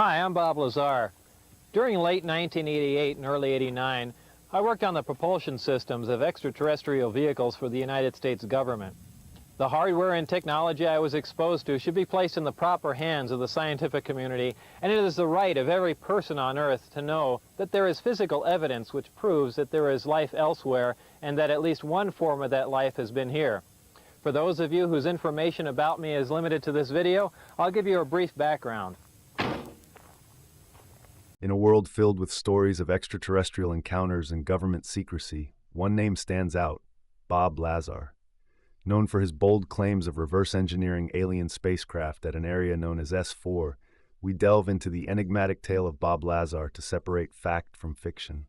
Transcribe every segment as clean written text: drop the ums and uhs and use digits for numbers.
Hi, I'm Bob Lazar. During late 1988 and early 89, I worked on the propulsion systems of extraterrestrial vehicles for the United States government. The hardware and technology I was exposed to should be placed in the proper hands of the scientific community, and it is the right of every person on Earth to know that there is physical evidence which proves that there is life elsewhere and that at least one form of that life has been here. For those of you whose information about me is limited to this video, I'll give you a brief background. In a world filled with stories of extraterrestrial encounters and government secrecy, one name stands out: Bob Lazar. Known for his bold claims of reverse engineering alien spacecraft at an area known as S4, we delve into the enigmatic tale of Bob Lazar to separate fact from fiction.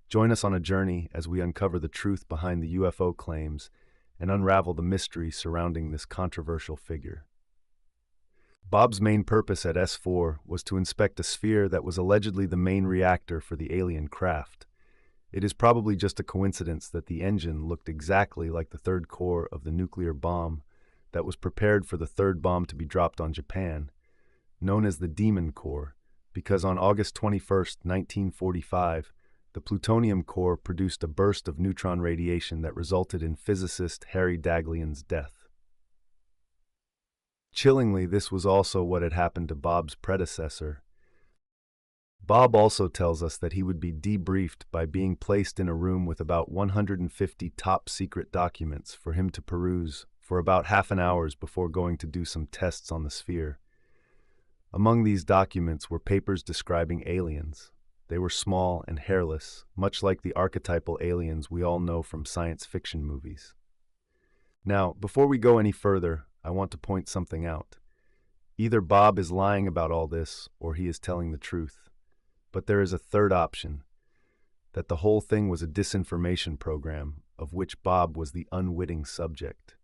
Join us on a journey as we uncover the truth behind the UFO claims and unravel the mystery surrounding this controversial figure. Bob's main purpose at S4 was to inspect a sphere that was allegedly the main reactor for the alien craft. It is probably just a coincidence that the engine looked exactly like the third core of the nuclear bomb that was prepared for the third bomb to be dropped on Japan, known as the Demon Core, because on August 21, 1945, the plutonium core produced a burst of neutron radiation that resulted in physicist Harry Daghlian's death. Chillingly, this was also what had happened to Bob's predecessor. Bob also tells us that he would be debriefed by being placed in a room with about 150 top-secret documents for him to peruse for about half an hour before going to do some tests on the sphere. Among these documents were papers describing aliens. They were small and hairless, much like the archetypal aliens we all know from science fiction movies. Now, before we go any further, I want to point something out. Either Bob is lying about all this, or he is telling the truth. But there is a third option, that the whole thing was a disinformation program, of which Bob was the unwitting subject.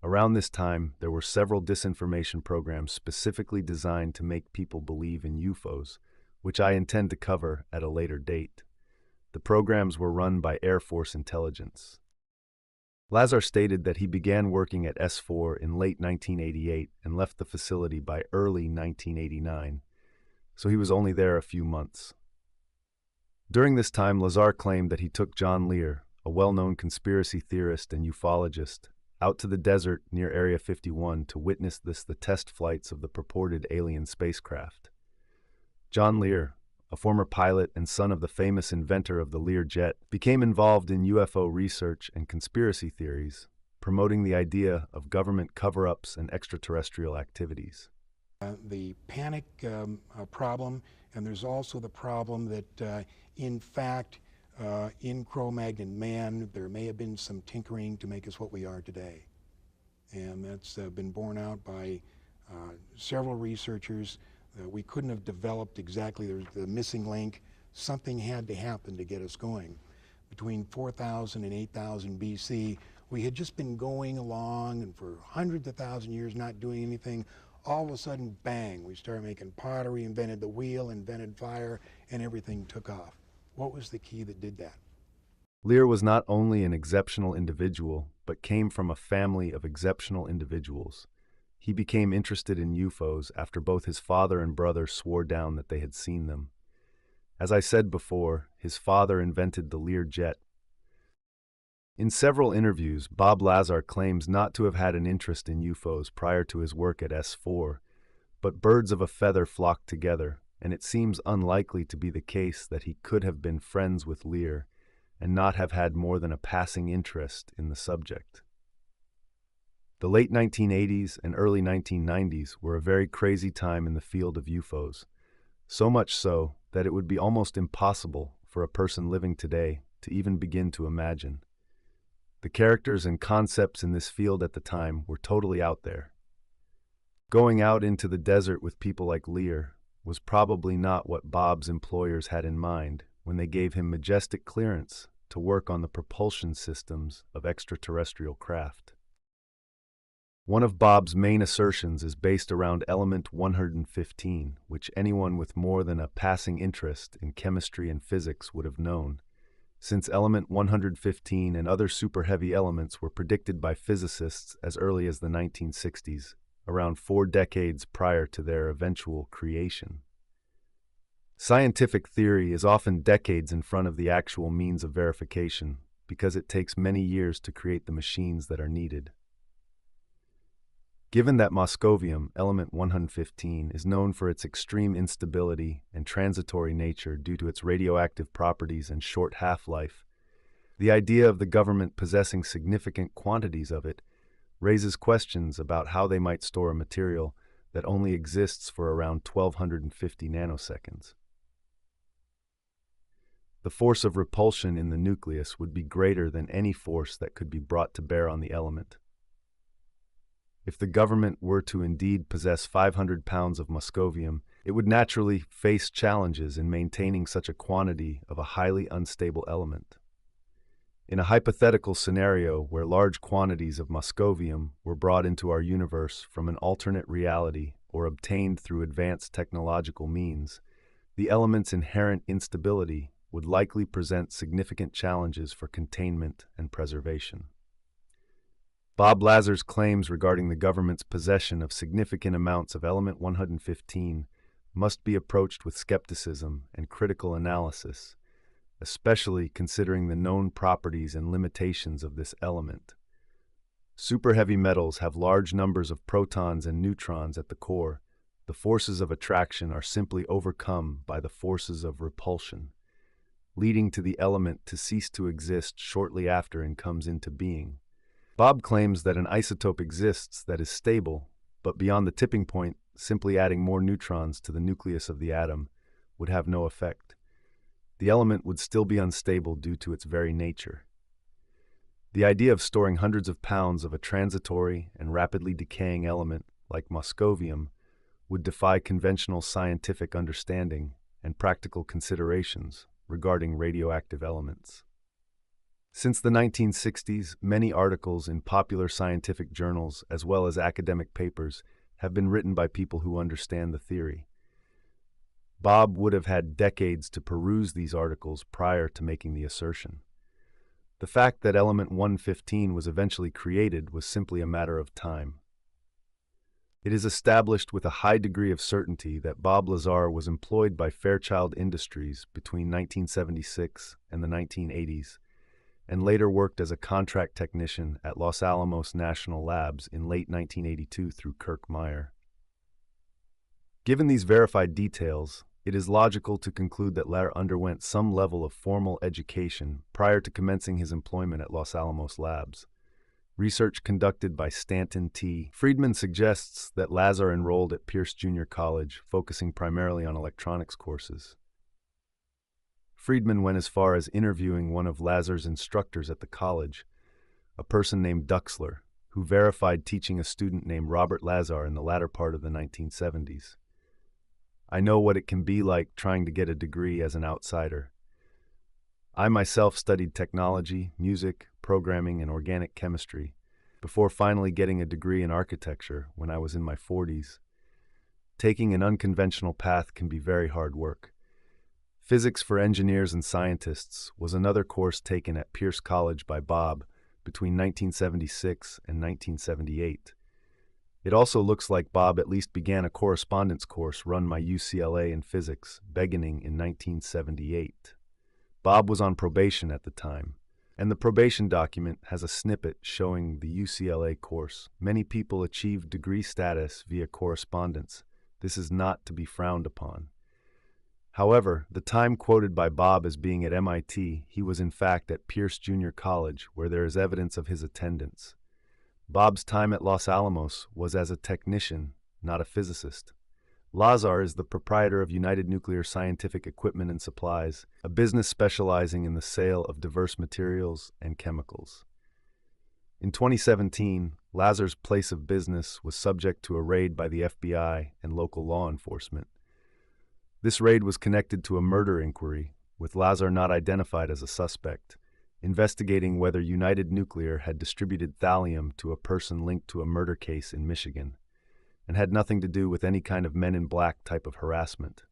Around this time, there were several disinformation programs specifically designed to make people believe in UFOs, which I intend to cover at a later date. The programs were run by Air Force intelligence. Lazar stated that he began working at S4 in late 1988 and left the facility by early 1989, so he was only there a few months. During this time, Lazar claimed that he took John Lear, a well-known conspiracy theorist and ufologist, out to the desert near Area 51 to witness the test flights of the purported alien spacecraft. John Lear, a former pilot and son of the famous inventor of the Lear jet, became involved in UFO research and conspiracy theories, promoting the idea of government cover-ups and extraterrestrial activities. The panic problem, and there's also the problem that, in fact, in Cro-Magnon man, there may have been some tinkering to make us what we are today. And that's been borne out by several researchers. We couldn't have developed exactly the missing link. Something had to happen to get us going. Between 4000 and 8000 BC, we had just been going along and for hundreds of thousand years not doing anything. All of a sudden, bang, we started making pottery, invented the wheel, invented fire, and everything took off. What was the key that did that? Lear was not only an exceptional individual, but came from a family of exceptional individuals. He became interested in UFOs after both his father and brother swore down that they had seen them. As I said before, his father invented the Lear jet. In several interviews, Bob Lazar claims not to have had an interest in UFOs prior to his work at S4, but birds of a feather flocked together, and it seems unlikely to be the case that he could have been friends with Lear and not have had more than a passing interest in the subject. The late 1980s and early 1990s were a very crazy time in the field of UFOs, so much so that it would be almost impossible for a person living today to even begin to imagine. The characters and concepts in this field at the time were totally out there. Going out into the desert with people like Lear was probably not what Bob's employers had in mind when they gave him majestic clearance to work on the propulsion systems of extraterrestrial craft. One of Bob's main assertions is based around element 115, which anyone with more than a passing interest in chemistry and physics would have known, since element 115 and other super-heavy elements were predicted by physicists as early as the 1960s, around 4 decades prior to their eventual creation. Scientific theory is often decades in front of the actual means of verification because it takes many years to create the machines that are needed. Given that moscovium, element 115, is known for its extreme instability and transitory nature due to its radioactive properties and short half-life, the idea of the government possessing significant quantities of it raises questions about how they might store a material that only exists for around 1250 nanoseconds. The force of repulsion in the nucleus would be greater than any force that could be brought to bear on the element. If the government were to indeed possess 500 pounds of moscovium, it would naturally face challenges in maintaining such a quantity of a highly unstable element. In a hypothetical scenario where large quantities of moscovium were brought into our universe from an alternate reality or obtained through advanced technological means, the element's inherent instability would likely present significant challenges for containment and preservation. Bob Lazar's claims regarding the government's possession of significant amounts of element 115 must be approached with skepticism and critical analysis, especially considering the known properties and limitations of this element. Superheavy metals have large numbers of protons and neutrons at the core. The forces of attraction are simply overcome by the forces of repulsion, leading to the element to cease to exist shortly after it comes into being. Bob claims that an isotope exists that is stable, but beyond the tipping point, simply adding more neutrons to the nucleus of the atom would have no effect. The element would still be unstable due to its very nature. The idea of storing hundreds of pounds of a transitory and rapidly decaying element like moscovium would defy conventional scientific understanding and practical considerations regarding radioactive elements. Since the 1960s, many articles in popular scientific journals as well as academic papers have been written by people who understand the theory. Bob would have had decades to peruse these articles prior to making the assertion. The fact that element 115 was eventually created was simply a matter of time. It is established with a high degree of certainty that Bob Lazar was employed by Fairchild Industries between 1976 and the 1980s, and later worked as a contract technician at Los Alamos National Labs in late 1982 through Kirk Meyer. Given these verified details, it is logical to conclude that Lazar underwent some level of formal education prior to commencing his employment at Los Alamos Labs. Research conducted by Stanton T. Friedman suggests that Lazar enrolled at Pierce Junior College, focusing primarily on electronics courses. Friedman went as far as interviewing one of Lazar's instructors at the college, a person named Duxler, who verified teaching a student named Robert Lazar in the latter part of the 1970s. I know what it can be like trying to get a degree as an outsider. I myself studied technology, music, programming, and organic chemistry before finally getting a degree in architecture when I was in my 40s. Taking an unconventional path can be very hard work. Physics for Engineers and Scientists was another course taken at Pierce College by Bob between 1976 and 1978. It also looks like Bob at least began a correspondence course run by UCLA in physics, beginning in 1978. Bob was on probation at the time, and the probation document has a snippet showing the UCLA course. Many people achieve degree status via correspondence. This is not to be frowned upon. However, the time quoted by Bob as being at MIT, he was in fact at Pierce Junior College, where there is evidence of his attendance. Bob's time at Los Alamos was as a technician, not a physicist. Lazar is the proprietor of United Nuclear Scientific Equipment and Supplies, a business specializing in the sale of diverse materials and chemicals. In 2017, Lazar's place of business was subject to a raid by the FBI and local law enforcement. This raid was connected to a murder inquiry, with Lazar not identified as a suspect, investigating whether United Nuclear had distributed thallium to a person linked to a murder case in Michigan, and had nothing to do with any kind of Men in Black type of harassment.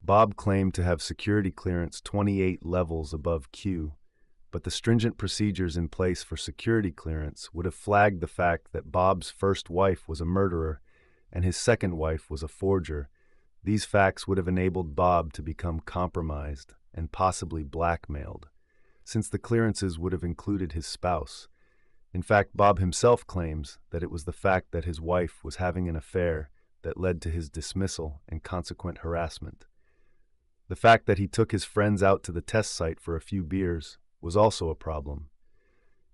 Bob claimed to have security clearance 28 levels above Q, but the stringent procedures in place for security clearance would have flagged the fact that Bob's first wife was a murderer and his second wife was a forger. These facts would have enabled Bob to become compromised and possibly blackmailed, since the clearances would have included his spouse. In fact, Bob himself claims that it was the fact that his wife was having an affair that led to his dismissal and consequent harassment. The fact that he took his friends out to the test site for a few beers was also a problem.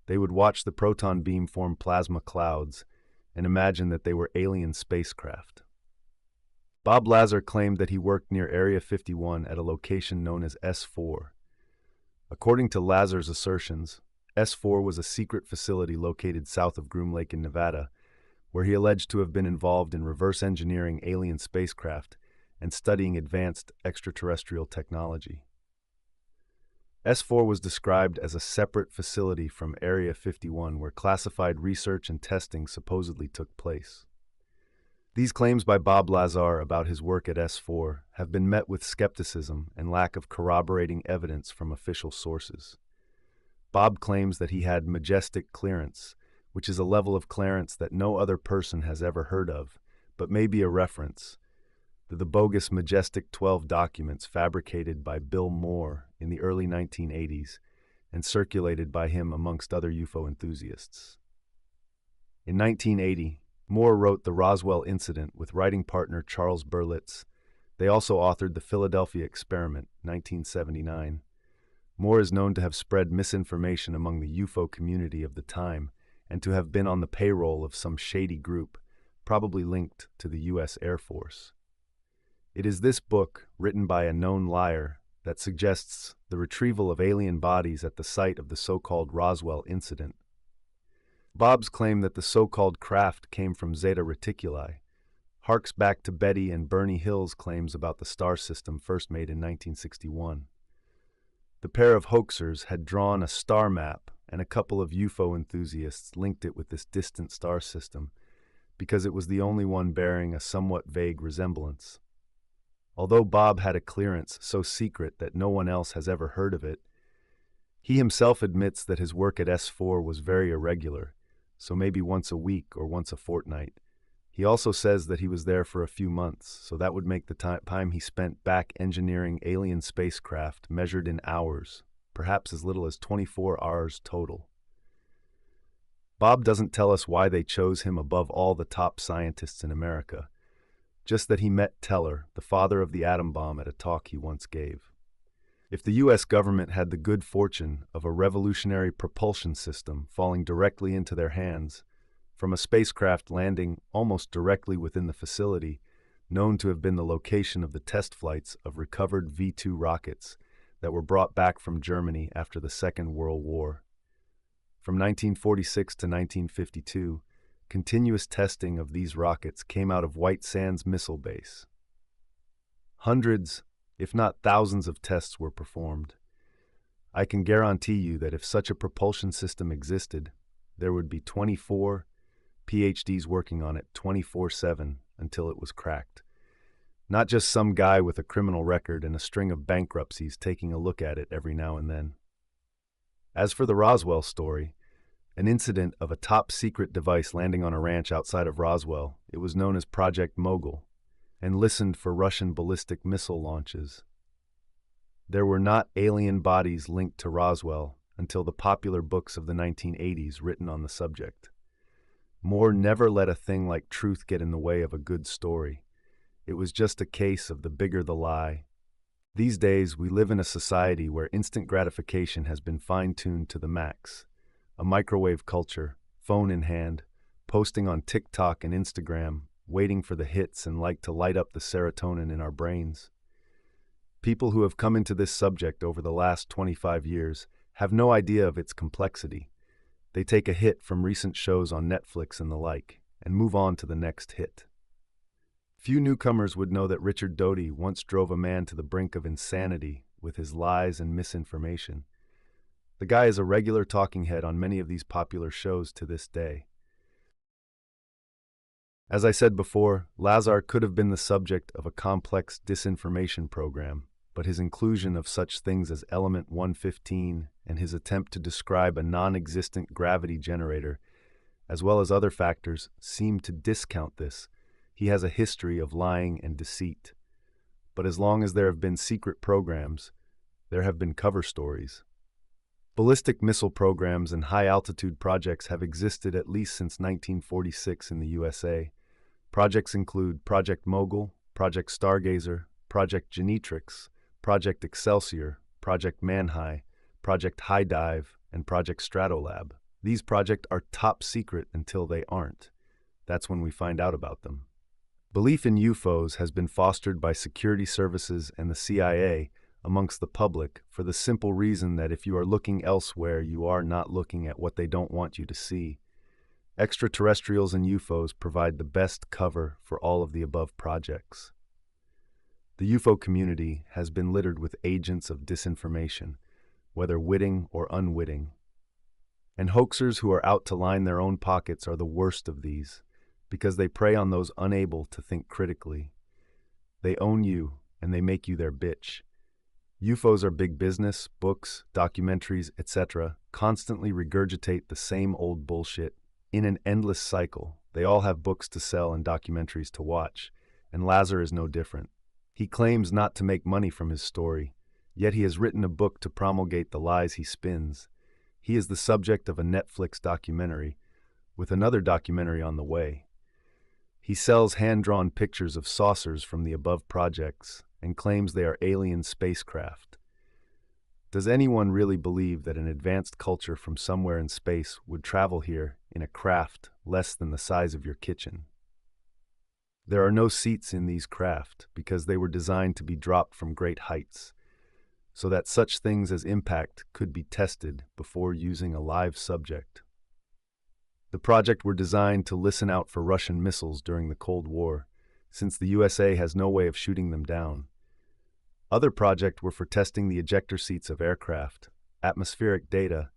They would watch the proton beam form plasma clouds and imagine that they were alien spacecraft. Bob Lazar claimed that he worked near Area 51 at a location known as S4. According to Lazar's assertions, S4 was a secret facility located south of Groom Lake in Nevada, where he alleged to have been involved in reverse engineering alien spacecraft and studying advanced extraterrestrial technology. S4 was described as a separate facility from Area 51 where classified research and testing supposedly took place. These claims by Bob Lazar about his work at S4 have been met with skepticism and lack of corroborating evidence from official sources. Bob claims that he had majestic clearance, which is a level of clearance that no other person has ever heard of, but may be a reference to the bogus Majestic 12 documents fabricated by Bill Moore in the early 1980s and circulated by him amongst other UFO enthusiasts. In 1980, Moore wrote The Roswell Incident with writing partner Charles Berlitz. They also authored The Philadelphia Experiment, 1979. Moore is known to have spread misinformation among the UFO community of the time and to have been on the payroll of some shady group, probably linked to the U.S. Air Force. It is this book, written by a known liar, that suggests the retrieval of alien bodies at the site of the so-called Roswell incident. Bob's claim that the so-called craft came from Zeta Reticuli harks back to Betty and Bernie Hill's claims about the star system first made in 1961. The pair of hoaxers had drawn a star map, and a couple of UFO enthusiasts linked it with this distant star system because it was the only one bearing a somewhat vague resemblance. Although Bob had a clearance so secret that no one else has ever heard of it, he himself admits that his work at S4 was very irregular, so maybe once a week or once a fortnight. He also says that he was there for a few months, so that would make the time he spent back engineering alien spacecraft measured in hours, perhaps as little as 24 hours total. Bob doesn't tell us why they chose him above all the top scientists in America, just that he met Teller, the father of the atom bomb, at a talk he once gave. If the U.S. government had the good fortune of a revolutionary propulsion system falling directly into their hands, from a spacecraft landing almost directly within the facility, known to have been the location of the test flights of recovered V-2 rockets that were brought back from Germany after the Second World War. From 1946 to 1952, continuous testing of these rockets came out of White Sands Missile Base. Hundreds, if not thousands of tests were performed. I can guarantee you that if such a propulsion system existed, there would be 24 PhDs working on it 24/7 until it was cracked. Not just some guy with a criminal record and a string of bankruptcies taking a look at it every now and then. As for the Roswell story, an incident of a top-secret device landing on a ranch outside of Roswell, it was known as Project Mogul, and listened for Russian ballistic missile launches. There were not alien bodies linked to Roswell until the popular books of the 1980s written on the subject. Moore never let a thing like truth get in the way of a good story. It was just a case of the bigger the lie. These days, we live in a society where instant gratification has been fine-tuned to the max. A microwave culture, phone in hand, posting on TikTok and Instagram, waiting for the hits and like to light up the serotonin in our brains. People who have come into this subject over the last 25 years have no idea of its complexity. They take a hit from recent shows on Netflix and the like, and move on to the next hit. Few newcomers would know that Richard Doty once drove a man to the brink of insanity with his lies and misinformation. The guy is a regular talking head on many of these popular shows to this day. As I said before, Lazar could have been the subject of a complex disinformation program, but his inclusion of such things as Element 115 and his attempt to describe a non-existent gravity generator, as well as other factors, seem to discount this. He has a history of lying and deceit. But as long as there have been secret programs, there have been cover stories. Ballistic missile programs and high-altitude projects have existed at least since 1946 in the USA. Projects include Project Mogul, Project Stargazer, Project Genetrix, Project Excelsior, Project Manhigh, Project High Dive, and Project Stratolab. These projects are top secret until they aren't. That's when we find out about them. Belief in UFOs has been fostered by security services and the CIA amongst the public for the simple reason that if you are looking elsewhere, you are not looking at what they don't want you to see. Extraterrestrials and UFOs provide the best cover for all of the above projects. The UFO community has been littered with agents of disinformation, whether witting or unwitting. And hoaxers who are out to line their own pockets are the worst of these, because they prey on those unable to think critically. They own you, and they make you their bitch. UFOs are big business, books, documentaries, etc., constantly regurgitate the same old bullshit in an endless cycle. They all have books to sell and documentaries to watch, and Lazar is no different. He claims not to make money from his story, yet he has written a book to promulgate the lies he spins. He is the subject of a Netflix documentary, with another documentary on the way. He sells hand-drawn pictures of saucers from the above projects and claims they are alien spacecraft. Does anyone really believe that an advanced culture from somewhere in space would travel here in a craft less than the size of your kitchen? There are no seats in these craft because they were designed to be dropped from great heights, so that such things as impact could be tested before using a live subject. The project were designed to listen out for Russian missiles during the Cold War, since the USA has no way of shooting them down. Other projects were for testing the ejector seats of aircraft, atmospheric data,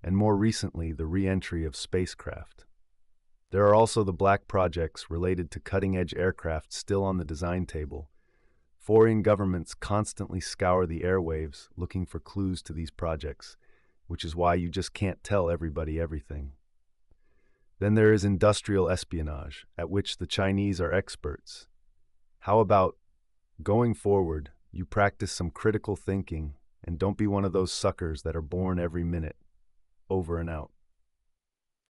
and more recently the re-entry of spacecraft. There are also the black projects related to cutting-edge aircraft still on the design table. Foreign governments constantly scour the airwaves looking for clues to these projects, which is why you just can't tell everybody everything. Then there is industrial espionage, at which the Chinese are experts. How about, going forward, you practice some critical thinking and don't be one of those suckers that are born every minute? Over and out.